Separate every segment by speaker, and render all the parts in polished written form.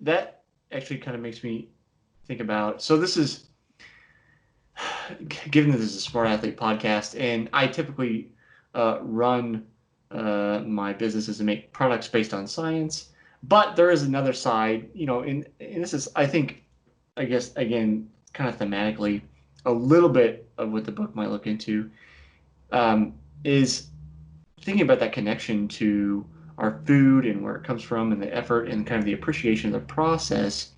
Speaker 1: that actually kind of makes me think about, so this is, given that this is a Smart Athlete podcast, and I typically run my businesses and make products based on science, but there is another side, and this is, I think, I guess, again, kind of thematically, a little bit of what the book might look into, is thinking about that connection to our food and where it comes from and the effort and kind of the appreciation of the process.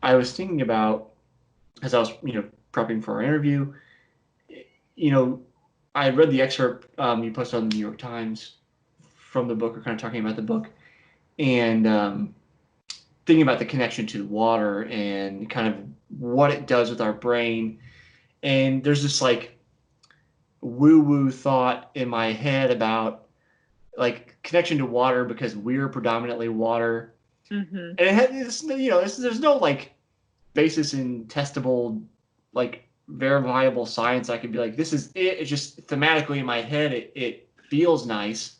Speaker 1: I was thinking about, as I was, prepping for our interview, you know, I read the excerpt you posted on the New York Times from the book, or kind of talking about the book, and thinking about the connection to water and kind of what it does with our brain. And there's this like woo-woo thought in my head about like connection to water because we're predominantly water.
Speaker 2: Mm-hmm.
Speaker 1: And it had this, there's no like basis in testable, like verifiable science. I could be like, this is it. It's just thematically in my head, it feels nice.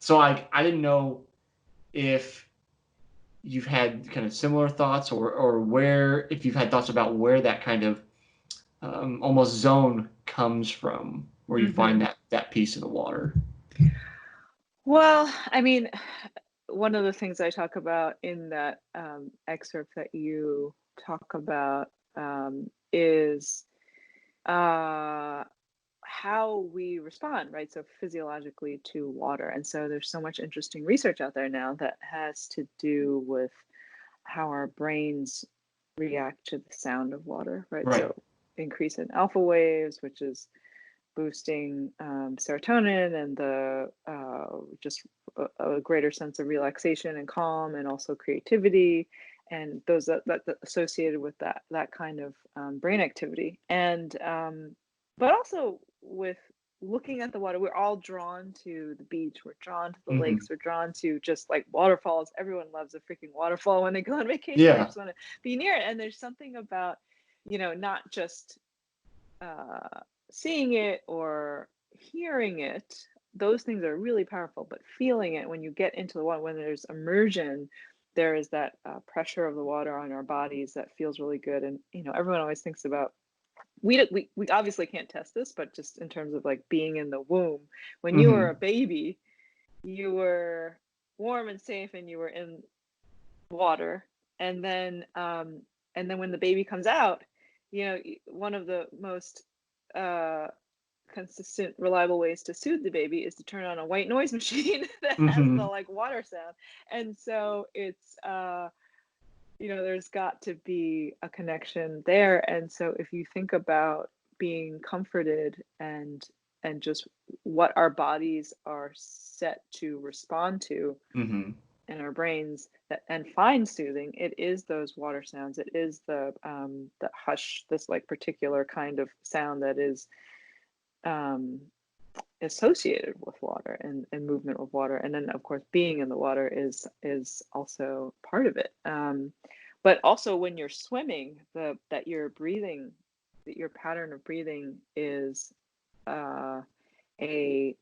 Speaker 1: So I didn't know if you've had kind of similar thoughts, or where, if you've had thoughts about where that kind of almost zone comes from, where you
Speaker 2: Mm-hmm.
Speaker 1: find that piece of the water.
Speaker 2: Well, I mean, one of the things I talk about in that excerpt that you talk about is how we respond, right? So physiologically to water. And so there's so much interesting research out there now that has to do with how our brains react to the sound of water, right?
Speaker 1: Right.
Speaker 2: So increase in alpha waves, which is boosting serotonin and the just a greater sense of relaxation and calm, and also creativity, and those that associated with that kind of brain activity. And but also with looking at the water, we're all drawn to the beach, we're drawn to the
Speaker 1: Mm-hmm.
Speaker 2: lakes, we're drawn to just like waterfalls. Everyone loves a freaking waterfall when they go on vacation. They
Speaker 1: Yeah.
Speaker 2: just want to be near it. And there's something about, not just seeing it or hearing it. Those things are really powerful, but feeling it when you get into the water, when there's immersion, there is that pressure of the water on our bodies that feels really good. And everyone always thinks about, we obviously can't test this, but just in terms of like being in the womb, when you were
Speaker 1: Mm-hmm.
Speaker 2: a baby, you were warm and safe and you were in water. And then when the baby comes out, one of the most uh consistent, reliable ways to soothe the baby is to turn on a white noise machine that has the
Speaker 1: Mm-hmm.
Speaker 2: like water sound. And so it's there's got to be a connection there. And so if you think about being comforted and just what our bodies are set to respond to
Speaker 1: Mm-hmm.
Speaker 2: in our brains, and find soothing, it is those water sounds. It is the hush, this like particular kind of sound that is um, associated with water and movement with water. And then of course being in the water is also part of it. But also when you're swimming, that you're breathing, that your pattern of breathing is a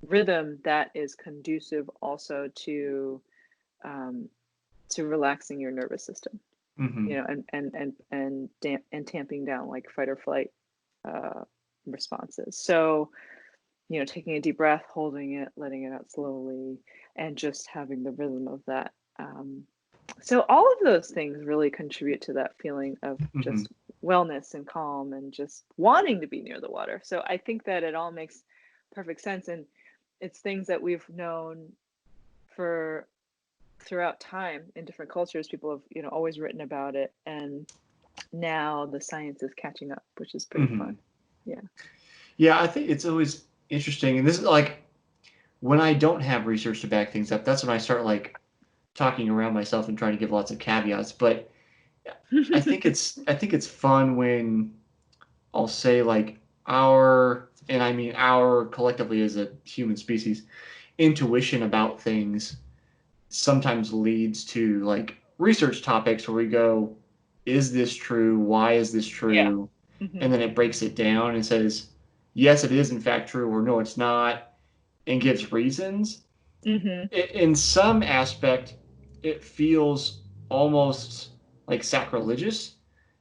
Speaker 2: rhythm that is conducive also to relaxing your nervous system,
Speaker 1: Mm-hmm.
Speaker 2: and tamping down like fight or flight uh, responses. So taking a deep breath, holding it, letting it out slowly, and just having the rhythm of that. So all of those things really contribute to that feeling of
Speaker 1: Mm-hmm.
Speaker 2: just wellness and calm and just wanting to be near the water. So I think that it all makes perfect sense, and it's things that we've known for throughout time in different cultures. People have always written about it, and now the science is catching up, which is pretty
Speaker 1: Mm-hmm.
Speaker 2: fun. Yeah.
Speaker 1: Yeah, I think it's always interesting, and this is like when I don't have research to back things up. That's when I start like talking around myself and trying to give lots of caveats. But I think it's fun when I'll say like our, and I mean our collectively as a human species, intuition about things sometimes leads to like research topics where we go, is this true? Why is this
Speaker 2: Yeah.
Speaker 1: true?
Speaker 2: Hmm.
Speaker 1: And then it breaks it down and says, yes, it is in fact true, or no, it's not, and gives reasons.
Speaker 2: Hmm.
Speaker 1: In some aspect, it feels almost like sacrilegious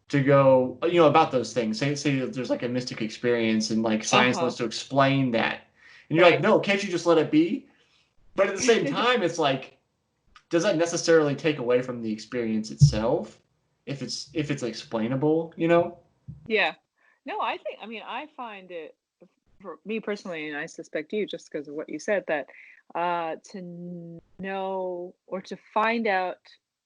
Speaker 1: to go, about those things. Say that there's like a mystic experience and like science
Speaker 2: Uh-huh.
Speaker 1: wants to explain that. And you're like,
Speaker 2: Right.
Speaker 1: no, can't you just let it be? But at the same time, it's like, does that necessarily take away from the experience itself if it's explainable?
Speaker 2: Yeah. No, I mean, I find it, for me personally, and I suspect you, just because of what you said, that know or to find out,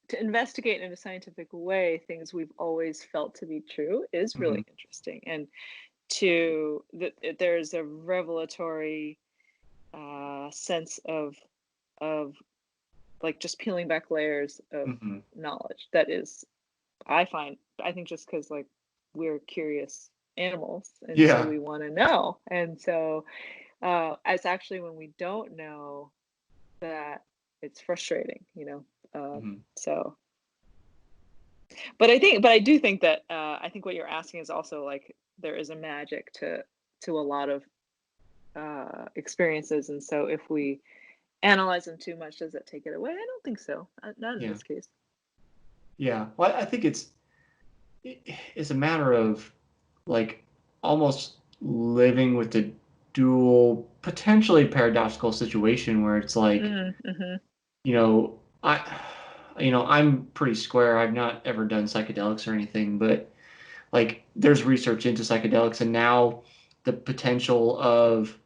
Speaker 2: to investigate in a scientific way things we've always felt to be true is
Speaker 1: Hmm.
Speaker 2: really interesting. And there's a revelatory sense of like just peeling back layers of
Speaker 1: Hmm.
Speaker 2: knowledge that is, I think just because like we're curious animals and so
Speaker 1: Yeah.
Speaker 2: we want to know. And so it's actually when we don't know that it's frustrating, you know.
Speaker 1: Hmm.
Speaker 2: So but I do think that I think what you're asking is also like there is a magic to a lot of experiences. And so if we analyze them too much, does that take it away? I don't think so. Not in
Speaker 1: Yeah.
Speaker 2: this case.
Speaker 1: Yeah. Well, I think it's a matter of like almost living with the dual, potentially paradoxical situation where it's like,
Speaker 2: Mm-hmm.
Speaker 1: you know, I'm pretty square. I've not ever done psychedelics or anything, but like there's research into psychedelics and now the potential of,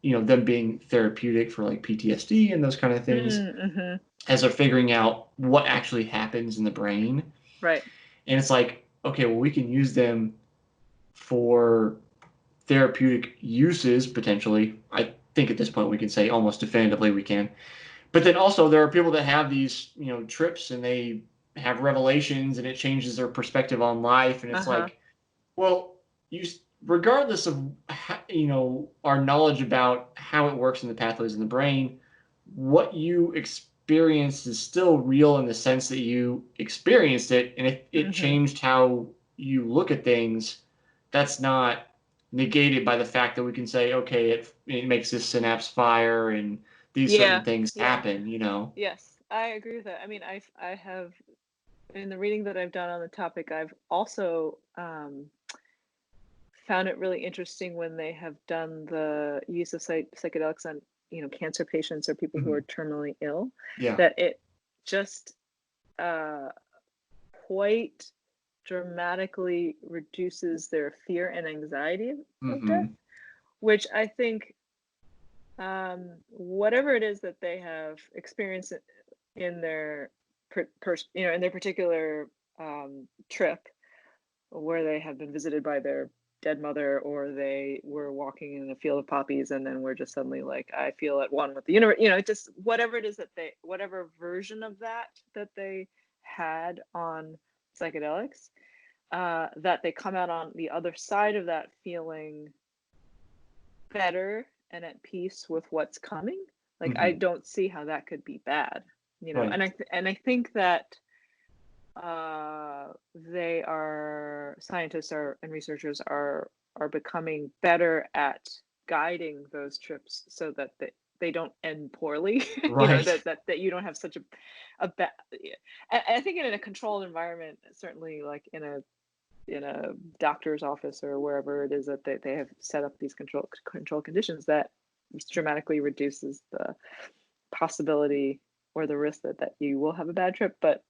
Speaker 1: them being therapeutic for like PTSD and those kind of things
Speaker 2: Mm-hmm.
Speaker 1: as they're figuring out what actually happens in the brain.
Speaker 2: Right.
Speaker 1: And it's like, okay, well, we can use them for therapeutic uses potentially. I think at this point we can say almost definitively we can. But then also there are people that have these, trips and they have revelations and it changes their perspective on life. And it's
Speaker 2: Uh-huh.
Speaker 1: like, well, you regardless of our knowledge about how it works in the pathways in the brain, what you experienced is still real in the sense that you experienced it, and if it
Speaker 2: Mm-hmm.
Speaker 1: changed how you look at things, that's not negated by the fact that we can say, okay, it makes this synapse fire and these certain
Speaker 2: Yeah.
Speaker 1: things
Speaker 2: Yeah.
Speaker 1: happen.
Speaker 2: Yes, I agree with that. I mean, I have in the reading that I've done on the topic, I've also found it really interesting when they have done the use of psychedelics on, cancer patients or people who
Speaker 1: Hmm.
Speaker 2: are terminally ill,
Speaker 1: Yeah.
Speaker 2: that it just uh, quite dramatically reduces their fear and anxiety of death,
Speaker 1: Hmm.
Speaker 2: which I think whatever it is that they have experienced in their in their particular trip, where they have been visited by their dead mother, or they were walking in a field of poppies and then we're just suddenly like, I feel at one with the universe, just whatever it is that they, whatever version of that they had on psychedelics, that they come out on the other side of that feeling better and at peace with what's coming. Like I
Speaker 1: Hmm.
Speaker 2: don't see how that could be bad,
Speaker 1: Right.
Speaker 2: and I think that they are scientists are and researchers are becoming better at guiding those trips so that they don't end poorly.
Speaker 1: Right.
Speaker 2: That you don't have such a bad. I think in a controlled environment, certainly like in a doctor's office or wherever it is that they have set up these control conditions, that dramatically reduces the possibility or the risk that you will have a bad trip. But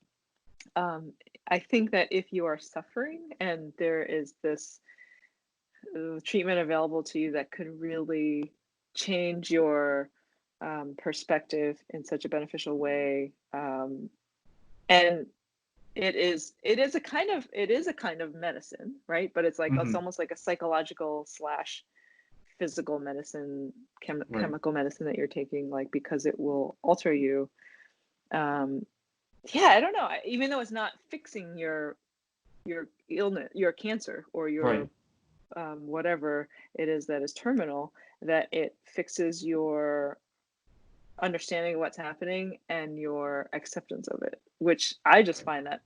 Speaker 2: um, I think that if you are suffering and there is this treatment available to you that could really change your perspective in such a beneficial way, and it is a kind of medicine, right? But it's like it's
Speaker 1: Hmm.
Speaker 2: almost like a psychological slash physical medicine,
Speaker 1: Right.
Speaker 2: chemical medicine that you're taking, like because it will alter you. Um, yeah, I don't know. Even though it's not fixing your illness, your cancer, or
Speaker 1: Right.
Speaker 2: your whatever it is that is terminal, that it fixes your understanding of what's happening and your acceptance of it, which I just find that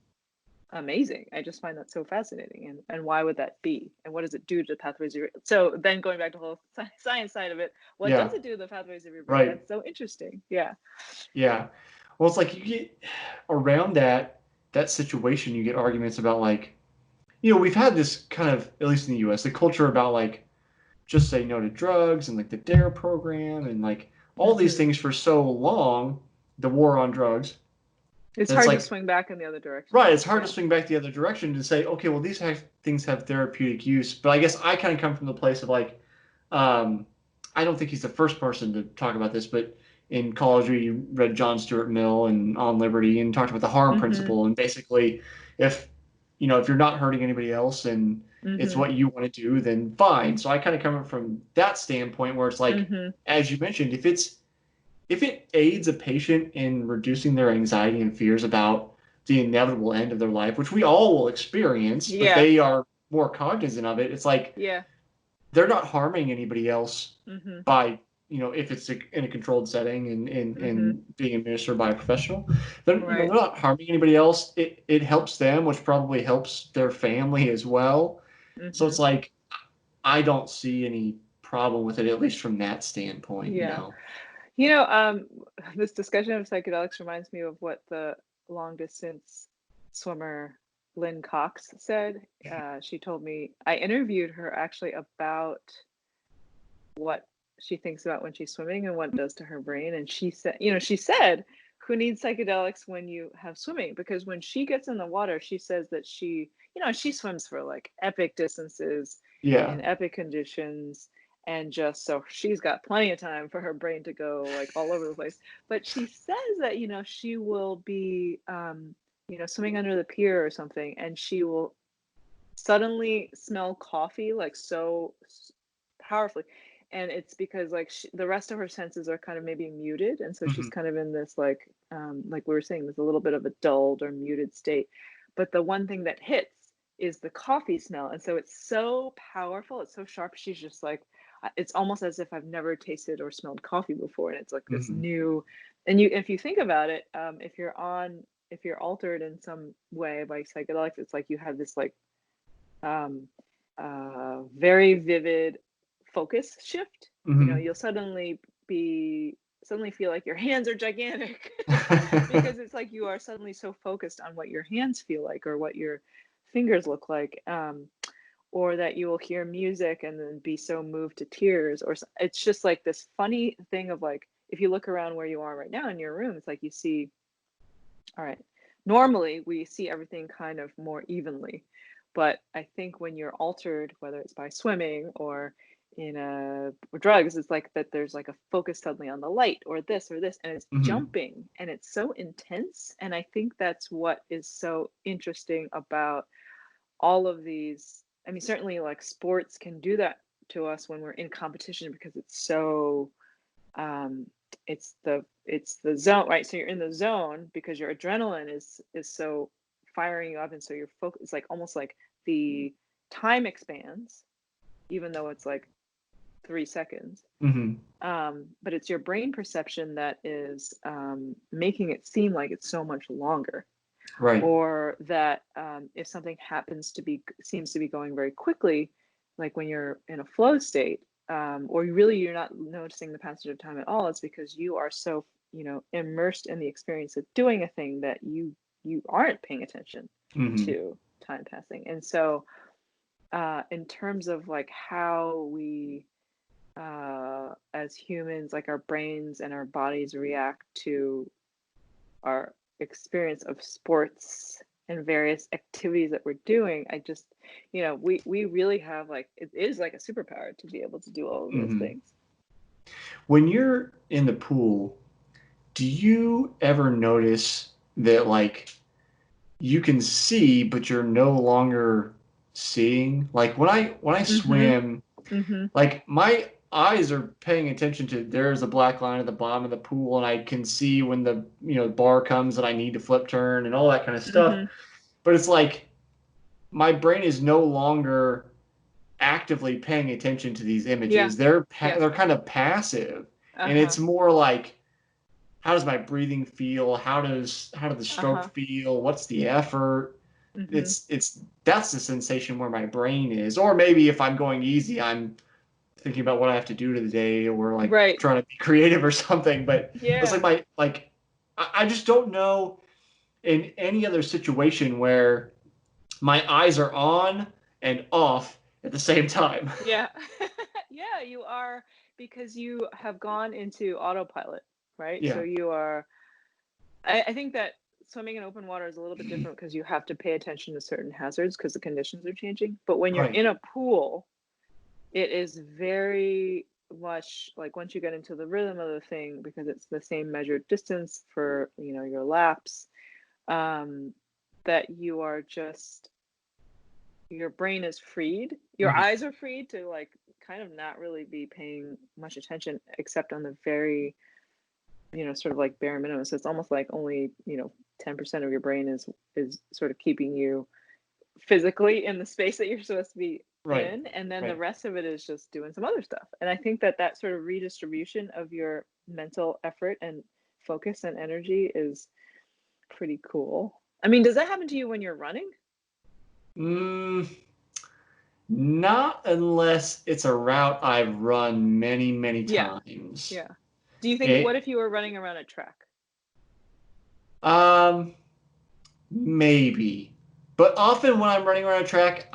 Speaker 2: amazing. I just find that so fascinating. And why would that be? And what does it do to the pathways of your, so then going back to the whole science side of it, what does
Speaker 1: Yeah.
Speaker 2: it do to the pathways of your brain?
Speaker 1: Right.
Speaker 2: That's so interesting. Yeah.
Speaker 1: Yeah. Well, it's like you get around that situation, you get arguments about like, we've had this kind of, at least in the U.S., the culture about like just say no to drugs and like the DARE program and like all these
Speaker 2: Mm-hmm.
Speaker 1: things for so long, the war on drugs.
Speaker 2: It's
Speaker 1: That's
Speaker 2: hard to
Speaker 1: like,
Speaker 2: swing back in the other direction.
Speaker 1: right, it's hard to
Speaker 2: Yeah.
Speaker 1: swing back the other direction to say, okay, well, things have therapeutic use. But I guess I kind of come from the place of like, um, I don't think he's the first person to talk about this, but in college we read John Stuart Mill and On Liberty and talked about the harm
Speaker 2: Mm-hmm.
Speaker 1: principle. And basically, if if you're not hurting anybody else and it's
Speaker 2: Mm-hmm.
Speaker 1: what you want to do, then fine. So I kind of come from that standpoint where it's like,
Speaker 2: Mm-hmm.
Speaker 1: as you mentioned, if it aids a patient in reducing their anxiety and fears about the inevitable end of their life, which we all will experience, but
Speaker 2: Yeah.
Speaker 1: they are more cognizant of it, it's like
Speaker 2: Yeah.
Speaker 1: they're not harming anybody else
Speaker 2: Mm-hmm.
Speaker 1: by, if it's in a controlled setting
Speaker 2: Mm-hmm.
Speaker 1: and being administered by a professional. They're
Speaker 2: Right.
Speaker 1: not harming anybody else. It helps them, which probably helps their family as well. So
Speaker 2: Mm-hmm.
Speaker 1: it's like, I don't see any problem with it, at least from that standpoint.
Speaker 2: Yeah. This discussion of psychedelics reminds me of what the long distance swimmer Lynn Cox said. She told me, I interviewed her actually about what she thinks about when she's swimming and what it does to her brain. And she said, who needs psychedelics when you have swimming? Because when she gets in the water, she says that she swims for like epic distances
Speaker 1: Yeah.
Speaker 2: in epic conditions. And just so she's got plenty of time for her brain to go like all over the place. But she says that, she will be, swimming under the pier or something, and she will suddenly smell coffee like so powerfully, and it's because like the rest of her senses are kind of maybe muted, and so she's
Speaker 1: Hmm.
Speaker 2: kind of in this like we were saying, there's a little bit of a dulled or muted state, but the one thing that hits is the coffee smell, and so it's so powerful, it's so sharp, she's just like, it's almost as if I've never tasted or smelled coffee before, and it's like this
Speaker 1: Hmm.
Speaker 2: new. And if you think about it, if you're altered in some way by psychedelics, it's like you have this like um, very vivid focus shift.
Speaker 1: Hmm.
Speaker 2: You'll suddenly feel like your hands are gigantic because it's like you are suddenly so focused on what your hands feel like or what your fingers look like, or that you will hear music and then be so moved to tears, or it's just like this funny thing of like, if you look around where you are right now in your room, it's like you see, all right, normally we see everything kind of more evenly, but I think when you're altered, whether it's by swimming or or drugs, it's like that there's like a focus suddenly on the light or this, and it's
Speaker 1: Hmm.
Speaker 2: jumping and it's so intense. And I think that's what is so interesting about all of these. I mean, certainly like sports can do that to us when we're in competition because it's so um, it's the zone, right? So you're in the zone because your adrenaline is so firing you up, and so you're focused. It's like almost like the time expands, even though it's like 3 seconds.
Speaker 1: Hmm.
Speaker 2: But it's your brain perception that is making it seem like it's so much longer,
Speaker 1: Right.
Speaker 2: or that if something seems to be going very quickly, like when you're in a flow state, or you're not noticing the passage of time at all, it's because you are so immersed in the experience of doing a thing that you aren't paying attention
Speaker 1: Hmm.
Speaker 2: to time passing. And so in terms of like how we as humans, like our brains and our bodies react to our experience of sports and various activities that we're doing, I just, we really have like, it is like a superpower to be able to do all of those
Speaker 1: Hmm.
Speaker 2: things.
Speaker 1: When you're in the pool, do you ever notice that like you can see, but you're no longer seeing? Like when I
Speaker 2: Mm-hmm.
Speaker 1: swim,
Speaker 2: Mm-hmm.
Speaker 1: like my eyes are paying attention to there's a black line at the bottom of the pool, and I can see when the bar comes that I need to flip turn and all that kind of stuff.
Speaker 2: Mm-hmm.
Speaker 1: But it's like my brain is no longer actively paying attention to these
Speaker 2: Yeah.
Speaker 1: images. They're
Speaker 2: Yeah.
Speaker 1: they're kind of passive, and
Speaker 2: Uh-huh.
Speaker 1: it's more like, how does my breathing feel? How do the strokes
Speaker 2: Uh-huh.
Speaker 1: feel? What's the effort?
Speaker 2: Mm-hmm.
Speaker 1: It's that's the sensation where my brain is. Or maybe if I'm going easy, I'm thinking about what I have to do to the day, or like
Speaker 2: Right.
Speaker 1: trying to be creative or something. But it's like
Speaker 2: Yeah.
Speaker 1: my like I just don't know in any other situation where my eyes are on and off at the same time.
Speaker 2: Yeah. Yeah, you are, because you have gone into autopilot, right? So
Speaker 1: Yeah.
Speaker 2: you are, I think that swimming in open water is a little bit different because you have to pay attention to certain hazards because the conditions are changing. But when you're
Speaker 1: Right.
Speaker 2: in a pool, it is very much like once you get into the rhythm of the thing, because it's the same measured distance for, your laps, um, that you are just, your brain is freed, your
Speaker 1: Mhm.
Speaker 2: eyes are freed to like kind of not really be paying much attention except on the very, sort of like bare minimum. So it's almost like only, 10% of your brain is sort of keeping you physically in the space that you're supposed to be
Speaker 1: Right.
Speaker 2: in, and then the
Speaker 1: Right.
Speaker 2: rest of it is just doing some other stuff. And I think that that sort of redistribution of your mental effort and focus and energy is pretty cool. I mean, does that happen to you when you're running?
Speaker 1: Mm, not unless it's a route I've run many, many
Speaker 2: Yeah.
Speaker 1: times.
Speaker 2: Yeah. Do you think, what
Speaker 1: It,
Speaker 2: if you were running around a track?
Speaker 1: um, maybe. But often when I'm running around a track,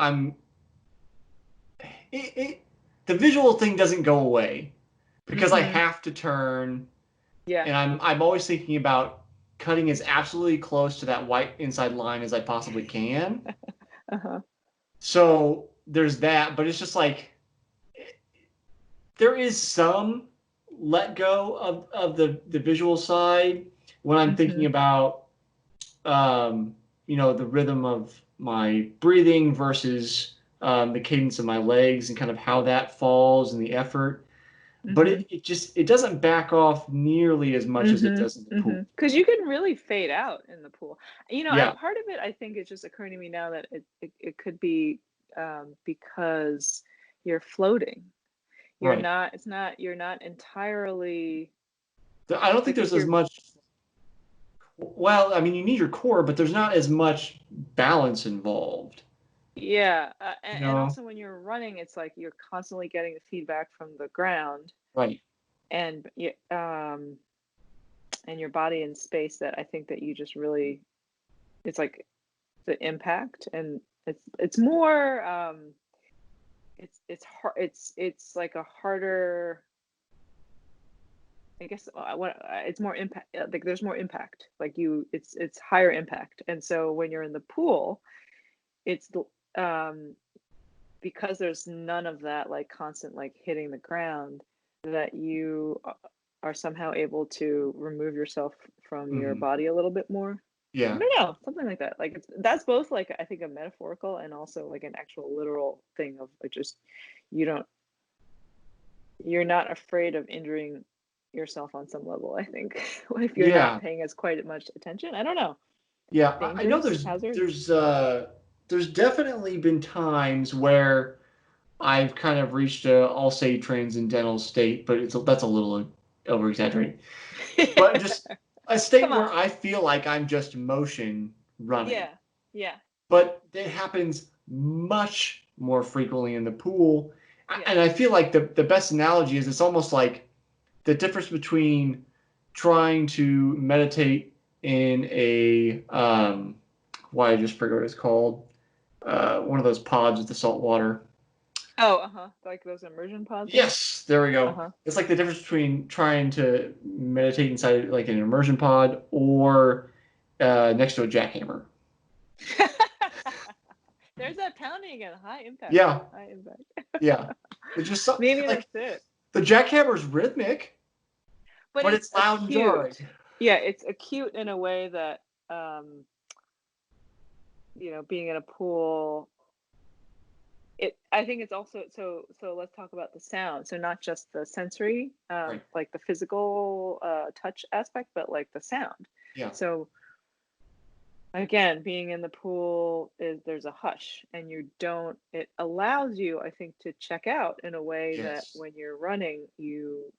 Speaker 1: it, it, the visual thing doesn't go away because I
Speaker 2: Mm-hmm.
Speaker 1: have to turn,
Speaker 2: Yeah.
Speaker 1: and I'm always thinking about cutting as absolutely close to that white inside line as I possibly can.
Speaker 2: Uh-huh.
Speaker 1: So there's that, but it's just like there is some let go of the visual side when I'm
Speaker 2: Mm-hmm.
Speaker 1: thinking about um, the rhythm of my breathing versus the cadence of my legs and kind of how that falls and the effort. But
Speaker 2: Mm-hmm.
Speaker 1: it doesn't back off nearly as much as it does in the
Speaker 2: Mm-hmm.
Speaker 1: pool.
Speaker 2: Mm-hmm. Because you can really fade out in the pool. And
Speaker 1: Yeah,
Speaker 2: part of it, I think, is just occurring to me now that it could be, because you're floating. You're
Speaker 1: right.
Speaker 2: not, it's not, you're not entirely
Speaker 1: I don't think
Speaker 2: like
Speaker 1: there's
Speaker 2: if
Speaker 1: as
Speaker 2: you're,
Speaker 1: much. Well, I mean, you need your core, but there's not as much balance involved.
Speaker 2: yeah.
Speaker 1: You
Speaker 2: And
Speaker 1: know?
Speaker 2: also when you're running, it's like you're constantly getting the feedback from the ground
Speaker 1: Right.
Speaker 2: and, and your body in space, that I think that you just really, it's like the impact, and it's more, it's hard, it's like a harder, I guess, it's more impact, like there's more impact, like it's higher impact. And so when you're in the pool, it's the, because there's none of that like constant like hitting the ground, that you are somehow able to remove yourself from your
Speaker 1: Hmm.
Speaker 2: body a little bit more. I
Speaker 1: Yeah.
Speaker 2: don't know, something like that. Like that's both like I think a metaphorical and also like an actual literal thing of like just, you don't, you're not afraid of injuring yourself on some level, I think. If you're not
Speaker 1: Yeah.
Speaker 2: paying as quite much attention. I don't know.
Speaker 1: Yeah. I know
Speaker 2: Dangers, hazards.
Speaker 1: there's definitely been times where I've kind of reached a, I'll say transcendental state, but that's a little over exaggerated. But just a state
Speaker 2: Come
Speaker 1: where
Speaker 2: on.
Speaker 1: I feel like I'm just motion running.
Speaker 2: Yeah. Yeah.
Speaker 1: But it happens much more frequently in the pool.
Speaker 2: Yeah.
Speaker 1: And I feel like the best analogy is it's almost like the difference between trying to meditate in a why I just forgot what it's called, one of those pods with the salt water.
Speaker 2: Oh, uh-huh. Like those immersion pod things?
Speaker 1: Yes, there we go.
Speaker 2: Uh-huh.
Speaker 1: It's like the difference between trying to meditate inside like an immersion pod or next to a jackhammer.
Speaker 2: There's that pounding again. High impact.
Speaker 1: Yeah,
Speaker 2: High impact.
Speaker 1: yeah. It's just
Speaker 2: Maybe
Speaker 1: like
Speaker 2: that's it.
Speaker 1: the jackhammer's rhythmic,
Speaker 2: But
Speaker 1: but
Speaker 2: it's
Speaker 1: it's loud and jarring.
Speaker 2: acute. Yeah, it's acute in a way that, being in a pool, I think it's also, so let's talk about the sound. So not just the sensory,
Speaker 1: Right.
Speaker 2: like the physical touch aspect, but like the sound.
Speaker 1: Yeah.
Speaker 2: So again, being in the pool, is there's a hush, and you don't, it allows you, I think, to check out in a way that
Speaker 1: Yes.
Speaker 2: when you're running, you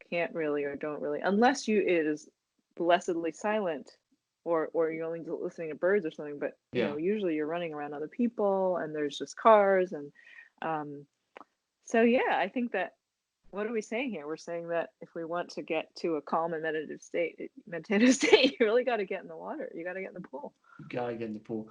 Speaker 2: can't really, or don't really, unless you, it is blessedly silent, or you're only listening to birds or something. But
Speaker 1: Yeah.
Speaker 2: usually you're running around other people and there's just cars, and um so yeah, I think that what are we saying here? We're saying that if we want to get to a calm and meditative state, you really got to get in the water. You got to get in the pool.
Speaker 1: You gotta get in the pool.